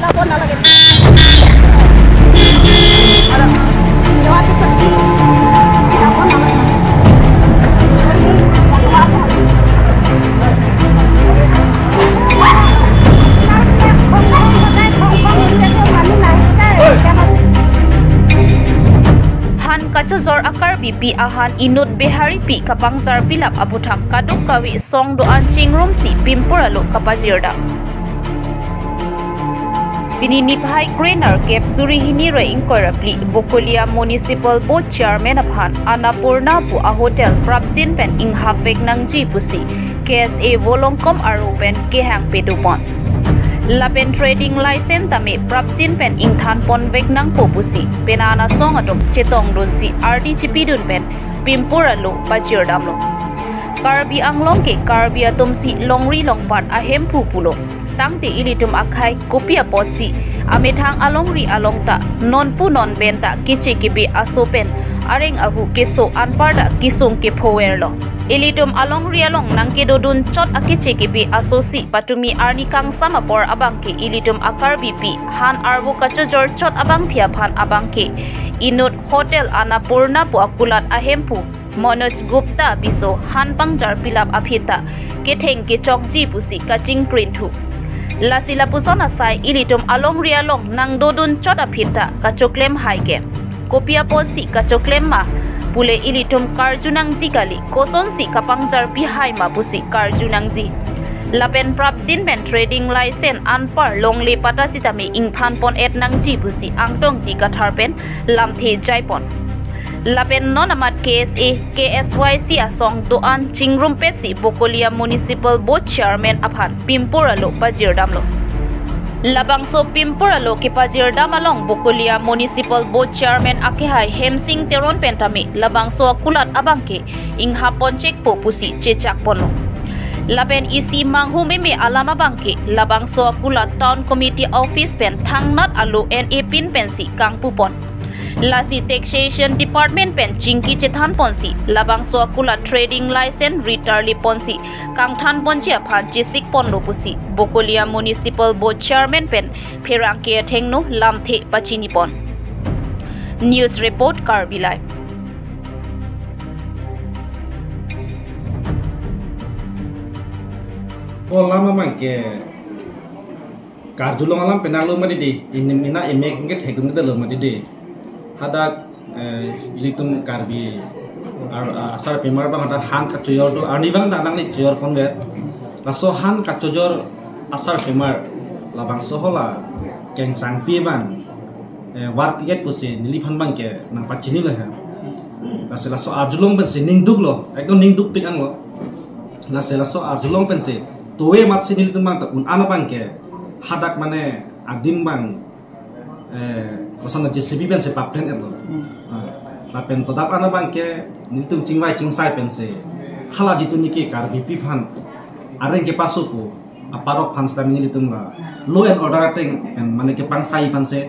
Kacozor akar BP ahan inut behari pi kapangzar pilap abuthak kaduk kawi song doan chingrum si pimpuralo kapajirda. Bininip High Grainer Cap Suri Hinire Incorrectly Bokolia Municipal Board Chairman Abhan Annapurna pu a hotel Prapjin pen inghapek nangji pusi KSA Volongkom Arupen Kehang Pedupon. Lapen trading license tame Prapjin pen ingthan pon vek nang popusi penana song adom chetong donsi RDCP dun pen pimpuralo pajirdamlo. Karbi anglong ke karbi atomsi longri longpan ahem pupulo. Tangte ilitum akai kopia posi amethang alongri alongta non pu non benta kiche kibe asopen areng ahu keso anparda kisung ke powerlo ilitum alongri along nangke dodun chot akiche kibe asosi patumi arni kang samapor abangke ilitum akar BP han arbu kachojor chot abang phia phan abangke inut hotel Annapurna pu akulat ahempu Manoj Gupta biso han pangjar pilap aphita ketheng ke chokji pusi kaching printhu Lasila pusona sai ilitum along rialong nang dodun choda phita kachoklem haike kopia posi kachoklem ma pule ilitum karjunang jigali koson si kapangjar bihai ma pusi karjunang ji lapen Prapjin ben trading license anpar longle pata sitame ingthan pon et nang ji pusi angtong di katharpen lamthe jaipon Lapen non amat KSA KSYC asong doan chingrum pesi Bokolia Municipal Board Chairman Abhan Pimpuralo pajirdamlo. Labangso Pimpuralo ke pajirdam along Bokolia Municipal Board Chairman akehai Hemsing Teron pentami labangso akulat abangke inghapon cekpo pusi cecak pono. Lapen isi manghumeme alama bangke labangso akulat Town Committee Office pen thangnat alu NA pin pensi kang pupon. Lasi Taxation Department pen chingki chethan ponsi labang soakula trading license returli ponsi kang than ponchi aphan chisik ponlo pusi Bokolia Municipal Board Chairman pen pherangke thengno lamthe pachini pon News Report Karbilai lama mangke karjulong alam penalo madidi inimina emek nget hegung dalo madidi hadak ilitum karbi asar pemar bang ada han kacoyor do ani bang danang ni coyor konget laso han kacoyor asar pemar labang sohola keng sangpi ban war tiget pusi niliphan bang ke nang pachini lah laso arjulong ben sining duk lo ekdom ning duk pik ang lo laso arjulong ben se towe mat sinil tum bang un ana bang ke hadak mane adim bang kosan JCB pen se paplen elo lapen todap ana bangke nitum chingwai chingsai pen se hala jitu niki karbi pifan areng ke pasuku aparok fan stamini litum la law and order teng en mane ke pangsai pan se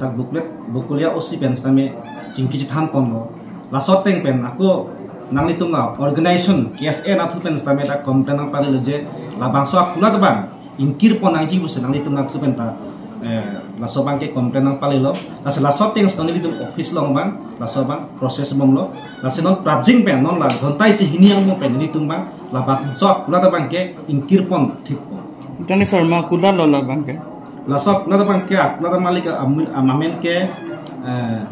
dak buklet bukulia osi pen stame chingki jithan ponlo lasot teng pen aku nang litum la organization KSA na thu pen stame dak complain ang pale je labangso akula bang ingkir ponang ji bus nang litum na thu pen ta laso bangke komplain ang palilo laso laso teng stone litum office long bang laso bang proses bom lo laso non Prapjin pen non la gontai si hini ang mo pen litum bang labang so kula ta bangke ingkir pon thip pon tani farma kula lo la bangke laso kula ta bangke kula ta malik amamen ke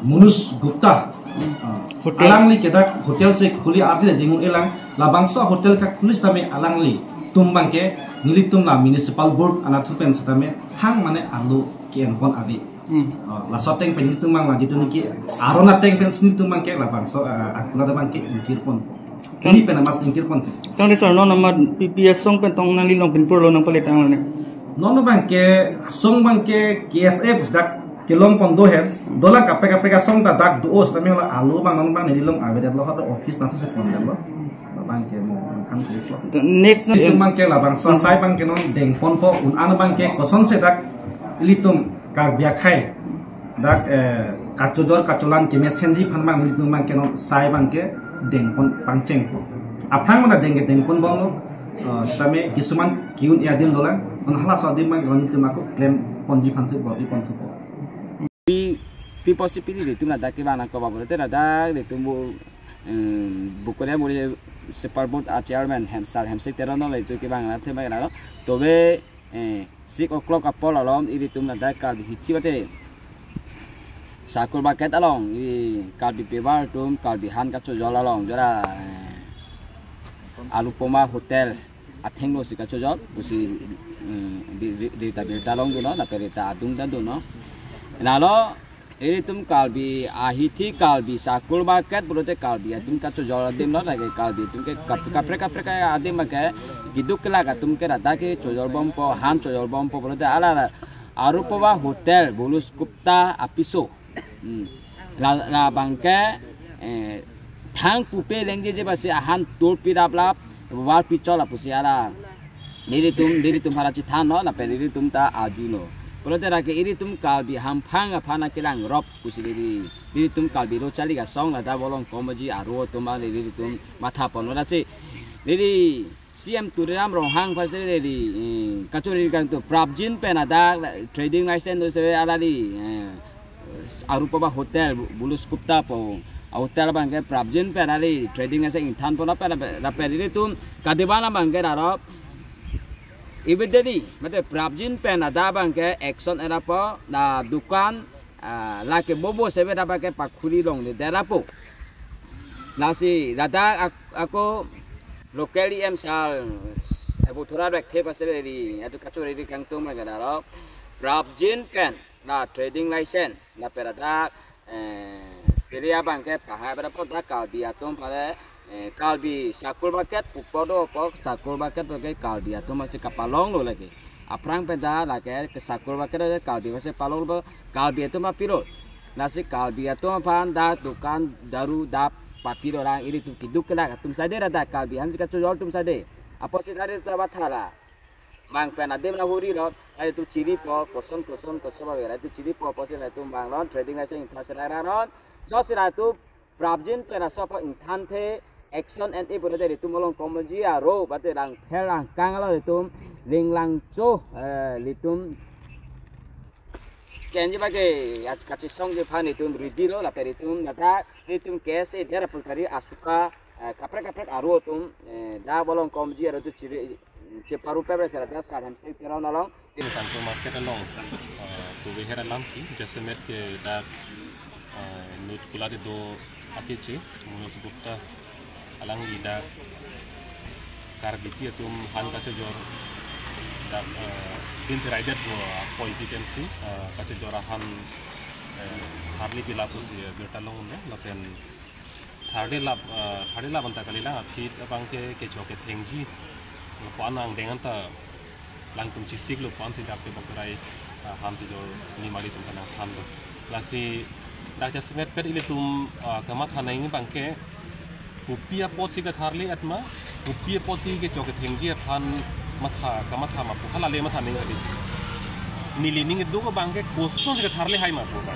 Manoj Gupta alang li kedak hotel se khuli arti dingun elang labang so hotel ka khulis tame alang li tumbang ke nilitum la municipal board anathupen satame hang mane alu kian pon adi la soteng pen nilitum mang la jitu niki arona teng pen sinitum mang ke labang so akula da mang ke ingkir pon ini pen mas ingkir pon tang de sorno nama PPS song pen tong nang lilong pinpur lo nang paletang ne nono bang ke song bang ke KSF dak kilong pon do he dola kape ka song ta dak do os tame la alu bang non bang nilong avede lo ha office na se pon lo bangke mo kan next itu bangke la bang sai bangke non deng pon po un an bangke koson se dak litum karbia khai dak kachojor kacholan ke mesenji phan bang litum bangke non sai bangke deng pon pangcheng po aphang na deng pon bong lo tame kisuman kiun ya din dola on hala so dim bang litum aku claim ponji phansik bo i ponthuk bo pi possibility tu na da ke bana ko babu te na da de tu bukunya muri superboat a chairman hamsik terono le tu ke bang na the mai na to be 6 o'clock apol alom iri tu na da kal hithi bate sakul market along iri kal bi pebar tum kal bi han ka cho jol along jara Alupoma hotel athenglo sika cho jol usi di ta be dalong do na perita adung dan do no nalo iri tum kalbi ahithi kalbi sakul market burote kalbi adum ka cho jol adim no lage kalbi tum ke kapre ka adim ke giduk laga tum ke rada ke cho jol bom po han cho jol bom po burote ala Arupova hotel bulus kupta apiso la bangke thang pupe lengje je basi han tor pirap war pichol apusi ala diri tum harachi than no na pe diri tum ta ajuno Polote rake iri tum kalbi hampang apana kilang rob kusiri diri tum kalbi ro chali ga song la da bolong komaji aro tum ale diri tum matha pon la se diri CM Turam Rohang phase diri kachori kang tu Prabjin penada trading license do se ala di Arupova hotel bulus kupta po hotel bangke Prabjin penali trading license inthan pona la pe diri tum kadebana bangke aro Ibedeli, mate Prabjin pen ada bangke action era po na dukan la ke bobo sebe da bangke pakhuri long ni derapo. Nasi dada aku locally emsal abu thora rakhe pasere ri atu kachori ri kang tum laga daro Prabjin pen na trading license na perada peria bangke paha berapa da kalbi atom pada kalbi sakul market pupodo pok sakul market pakai kalbi atau masih kapalong lo lagi aprang peda lagi ke sakul market ada kalbi masih palong lo kalbi itu mah piro nasi kalbi itu apa anda dukan daru dap papiro orang ini tu kiduk kena tum sade rada kalbi han jika jual tum sade apa sih tadi tu apa thara mang pena dem na huri lo itu ciri po koson bagera itu ciri po apa sih itu mang lo trading aja infrastruktur lo jos itu Prabjin pena sopo inthan the action and e boleh dari tu molong komaji aro bate rang helang kang lo itu linglang cho litum kenji bage kachi song je phan itu ridi lo la peri tum nata litum case e dera pulkari asuka kapre aro tum da bolong komaji aro tu ciri ceparu pebre sera da sa ham se terau nalong in santo market along to we here alam si just met ke da nut kula de do atiche munus gupta alang ida karbiti atum han kacho jor da din rider bo politiciansi kacho jor han harli bilapu si betalong ne lapen thade lab anta kalila athi abang ke choke thengji panang dengan ta lang tum chisik lo pan si dakte bokrai ham ti jor ni mari tum kana ham lo lasi dak jasmet per ile tum kamat hanai ni bangke upia posi ka tharle atma upia posi ke choke thengji phan matha kamatha ma pukhala le matha ning adi nili ning do ko bangke koson ka tharle hai ma ko ba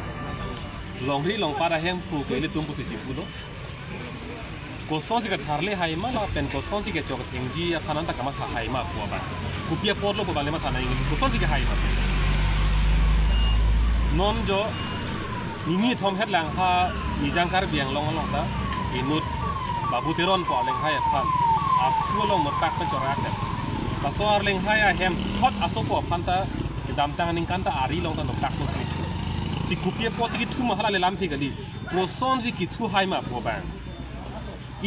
longri long para hem pu ke ile tum pusi jipulo koson ka tharle hai ma la pen koson ke choke thengji phanan ta kamatha hai ma ko ba upia pot lo ko ba le matha nai koson ke hai ma non jo nimi thom het lang ha ni jangkar biang long ta inut babu teron po leng hai phan aku long metak pencorak ta soar leng hai hem hot asopo phanta dam tang ning kan ta ari long ta tak no si kupie po si thu ma hala le lam phi gali ko son si ki thu hai ma po bang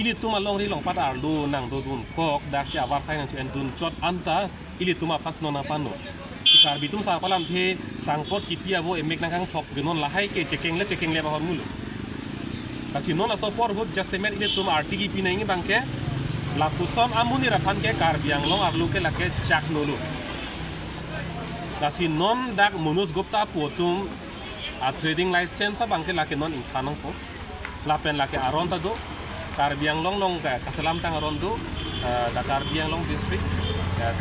ili tuma long ri long pat ar lu nang do dun kok dak sia war sai nang chen dun chot anta ili tuma pat no na pano kar bitum sa palam the sangpot ki pia bo emek nang kang thok genon la hai ke checking le ba hor mulu kasi non aso por hot just met ile tum RTG pinai bangke la kuson amuni raphan ke kar biang long arlu ke lake chak nolu kasi non dak munus gupta potum a trading license bangke lake non in khanong ko la pen lake aron ta do kar biang long ka kasalam tang aron do da kar biang long district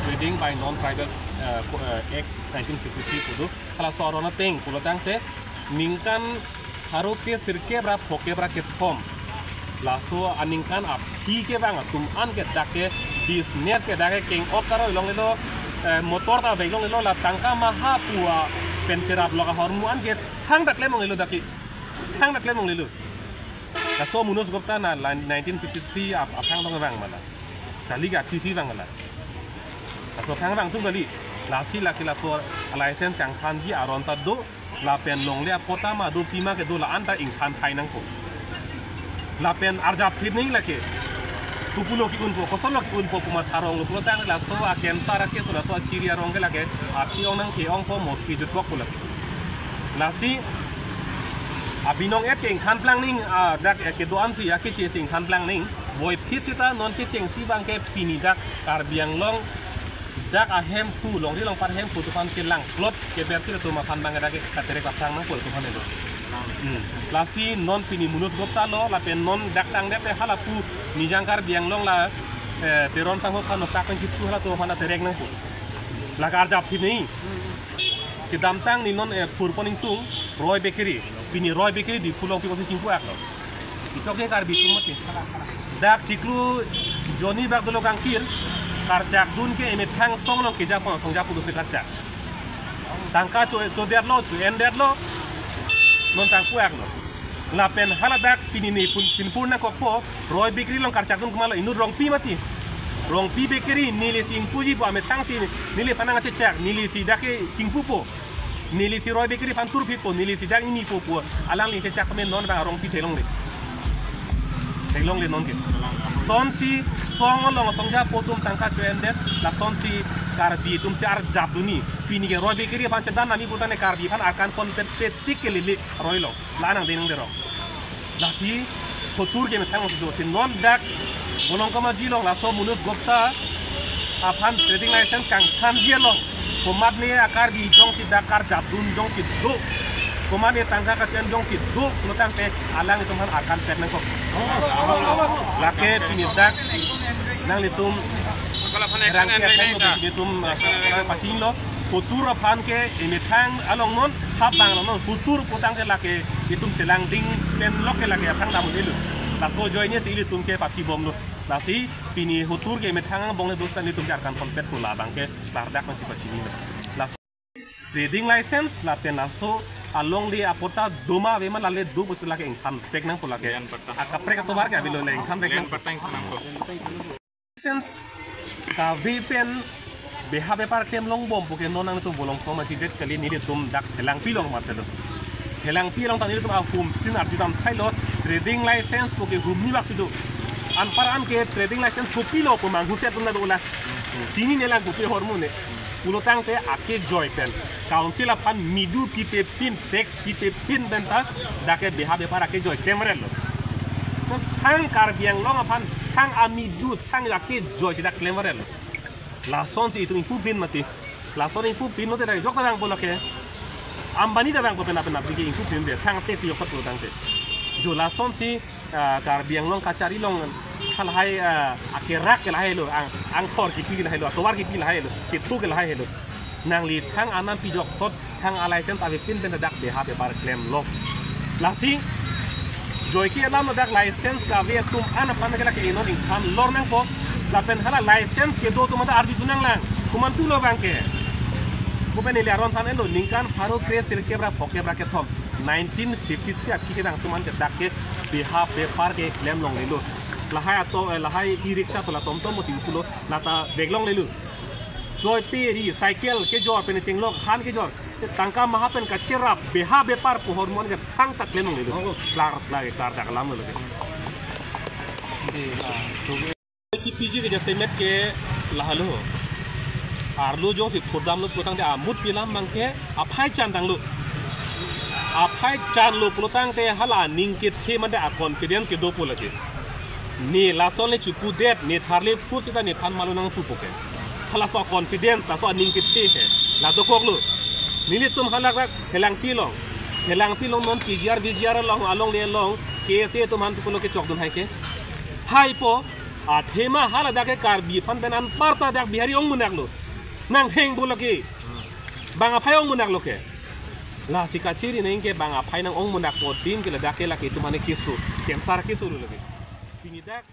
trading by non tribal act 1953 kudu kala sorona teng pulotang te mingkan haru pe sirke bra phoke bra ke pom laso aningkan ap hi ke bang tum an ke dake business ke dake king of karo long lo motor ta be long lo la tangka maha pua pencerap loka hormuan get hang dak lemong lelu daki hang dak lemong lelu kaso munus gopta na 1953 hang dong bang mana kali ga tisi bang mana kaso hang bang tung kali lasi laki la for license kang kanji aron ta do la pen long le kota ma do pima ke do la anta ing khan thai nang ko la pen arja phir nei lake tupulo ki unpo koson ki unpo kuma tharong lo tang la so a cancer ke so la so chiri arong ke lake a ti ong nang ke ong po mo ki jut ko lake lasi abinong et king khan plang ning dak ke do am si ya ke che sing khan plang ning boy phit sita non ke cheng si bang ke pini dak kar biang long dak a hem fu long ri long par hem fu tu pan ke lang klot ke ber si tu ma pan bang dak ke katere ka plang nang ko tu pan do lasi non pini munus gopta lo la pen non dak tang de pe hala pu ni jangkar biang long la peron sang ho khan tak kan ki tu hala to hana terek nang ko la kar jap thi nei ke dam tang ni non pur poning tung roy bakery pini roy bakery di fulong pi posi cingku ak lo itok ke kar bi tum mati dak ciklu joni bak dolo kang kir kar chak dun ke eme thang song long ke japon song japu do kar chak tangka cho der lo cho en der lo non tang puak lo la pen hala dak pini ni pin purna kokpo roy bakery long kar chak dun kumalo inu rong pi mati rong pi bakery nili sing puji po ame tang si nili panang chak nili si dake cingpu po nili si roy bakery pan tur po nili si dak ini po alang li chak men non bang rong pi thelong le non ke son si song long song ja potum tangka chuen det la son si karbi tum si ar jab duni pini ke roy bakery pan chedan nami putane karbi pan akan kompetitif ke lili roy lo la nang denang de ro la si potur ke metang do si non dak bolong kama jilong la so munus gopta apan trading license kang khan jielong komat ne akar bi jong si dakar jab dun jong si do komat ne tangka ka chen jong si do lutang te alang itu man akan pet nang ko lake pini dak nang litum litum pacing lo futur apan ke ini thang along non hap bang non futur putang ke lake litum celang ding pen lok ke lake thang dam delu la so joy ne si litum ke papi bom lo la si pini futur ke me thang bong le dostan litum jarkan kompet pula bang ke bardak masih pacing la trading license la pen so along di apota doma vema lale du bus lake income tek nang pula ke akapre ka tobar ka bilo le income tek nang license ka vipen beha bepar claim long bom puke nonang tu bolong ko ma jidet kali ni tum dak helang pilong mate do helang pilong tani tum akum tin arjutam thailo trading license puke humni baksido anparan ke trading license ko pilo ko mang huset tum na do la chini ne lang ko hormone ulotang te ake joy pen council apan midu pipe pin tax pipe pin benta dake beha bepar ake joy kemrel lo thang kar biang long apan thang amidu thang ake joy dak kemrel lo la son si itu impu pin mati la son impu pin no te dak jok tang bolake ambani tang ko pena bigi impu pin de thang te yo kot tang te jo la son si kar biang long kacari long hal hai akerak ke lahai lo ang thor ki pi lahai lo towar ki pi lahai lo ki tu ke lahai lo nang li thang anan pi jok tot thang a license ave pin ben dak beha be bar claim lo la si joy ki alam dak license ka ve tum ana pan ke la ke no in kan lor nang po la pen hala license ke do tum ta ardi tunang lang kuman tu lo bang ke ko ben ile aron tan elo ningkan faro kre sir ke bra phok ke bra ke thom 1953 aki ke dang tuman ke dak ke beha be par ke claim long le lo lahai ato lahai e-rickshaw to la tom-tom mo singkulo nata beglong lelu joy peri cycle ke jor pen chinglok han ke jor tangka mahapen ka cerap beha bepar po hormon ke thang tak lenong lelu klar klar tak lam lelu ki piji ke jase met ke lahalo arlo jo si khodam lo potang de amut pilam mangke aphai chandang lo aphai chan lo potang te hala ning ke the man de a confidence ke do polake ni lason le chupu det ni tharle pusita ni phan malu nang tu poke hala so confidence la so ning ke te he la do koklu ni le tum hala ka helang pilong non pgr long along le long ke se to man tu ke chok dun hai ke hai po a thema hala da ke kar bi phan benan parta dak bihari ong munak lo nang heng bolake banga phai ong munak lo ke la sikachiri neng ke banga phai nang ong munak po tin ke la da ke la ke tu mane kisu kem sar kisu lo ke Pinidak